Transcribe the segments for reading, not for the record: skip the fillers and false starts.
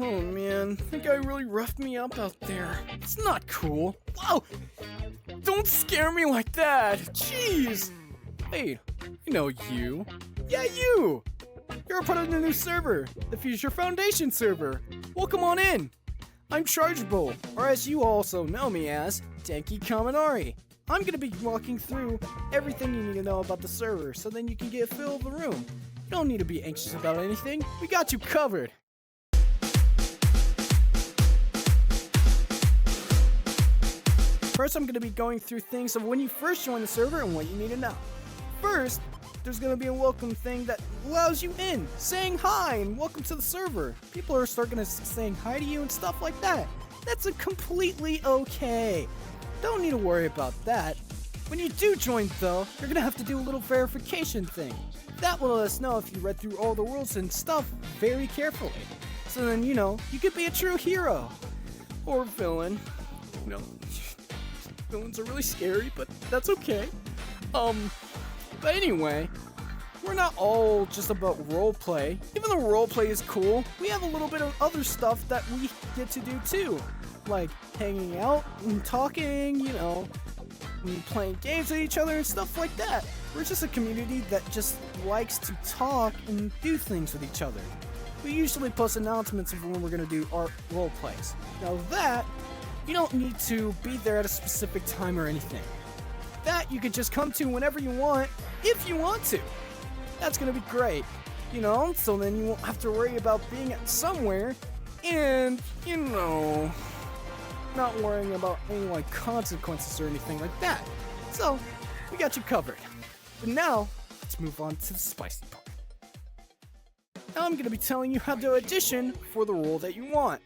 Oh man, that guy really roughed me up out there. It's not cool. Whoa! Don't scare me like that! Jeez! Hey, you know you. Yeah, you! You're a part of the new server, the Future Foundation server. Welcome on in. I'm Chargeable, or as you also know me as, Denki Kaminari. I'm gonna be walking through everything you need to know about the server, so then you can get a feel of the room. You don't need to be anxious about anything. We got you covered. First, I'm going to be going through things of when you first join the server and what you need to know. First, there's going to be a welcome thing that allows you in, saying hi and welcome to the server. People are starting to saying hi to you and stuff like that. That's completely okay. Don't need to worry about that. When you do join though, you're going to have to do a little verification thing. That will let us know if you read through all the rules and stuff very carefully. So then, you could be a true hero. Or villain. Villains are really scary, but that's okay. But anyway, we're not all just about roleplay. Even though roleplay is cool, we have a little bit of other stuff that we get to do too. Like hanging out and talking, and playing games with each other and stuff like that. We're just a community that just likes to talk and do things with each other. We usually post announcements of when we're going to do our roleplays. Now that, you don't need to be there at a specific time or anything. That you could just come to whenever you want, if you want to. That's gonna be great, so then you won't have to worry about being at somewhere and, not worrying about any, consequences or anything like that. So, we got you covered. But now, let's move on to the spicy part. Now I'm gonna be telling you how to audition for the role that you want.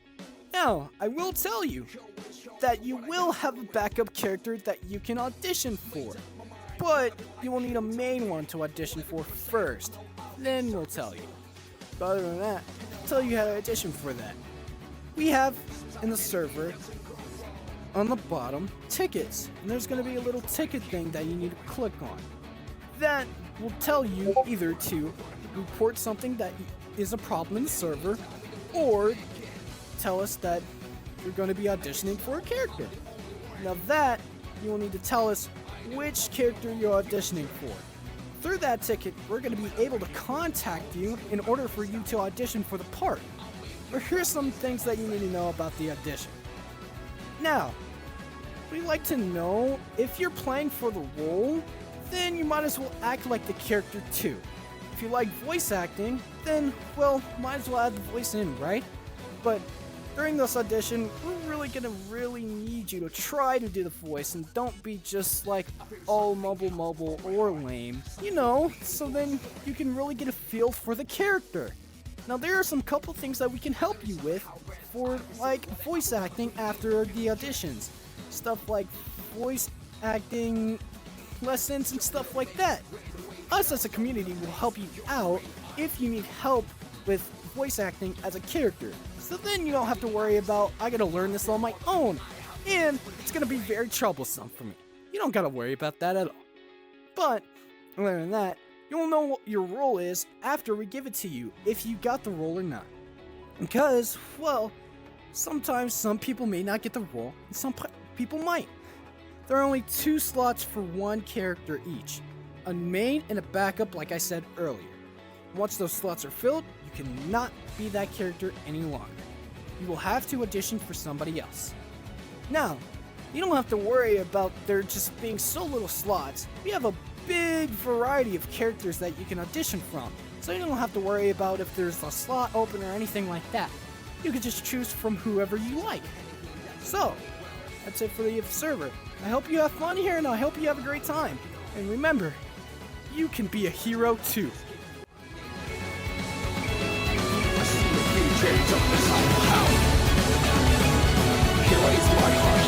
Now, I will tell you that you will have a backup character that you can audition for, but you will need a main one to audition for first. Then we'll tell you. But other than that, I'll tell you how to audition for that. We have in the server, on the bottom, tickets, and there's going to be a little ticket thing that you need to click on. That will tell you either to report something that is a problem in the server, or tell us that you're going to be auditioning for a character. Now that, you will need to tell us which character you're auditioning for. Through that ticket, we're going to be able to contact you in order for you to audition for the part. But here's some things that you need to know about the audition. Now, we'd like to know if you're playing for the role, then you might as well act like the character too. If you like voice acting, then, might as well add the voice in, right? But during this audition, we're really gonna need you to try to do the voice and don't be just like all mobile or lame, so then you can really get a feel for the character. Now there are some couple things that we can help you with for voice acting after the auditions. Stuff like voice acting lessons and stuff like that. Us as a community will help you out if you need help with voice acting as a character. So then you don't have to worry about, I gotta learn this on my own, and it's gonna be very troublesome for me. You don't gotta worry about that at all. But, other than that, you'll know what your role is after we give it to you, if you got the role or not. Because, sometimes some people may not get the role, and some people might. There are only 2 slots for one character each, a main and a backup like I said earlier. Once those slots are filled, you cannot be that character any longer. You will have to audition for somebody else. Now, you don't have to worry about there just being so little slots. We have a big variety of characters that you can audition from, so you don't have to worry about if there's a slot open or anything like that. You can just choose from whoever you like. So, that's it for the server. I hope you have fun here and I hope you have a great time. And remember, you can be a hero too. Don't decide how. Here lays my heart,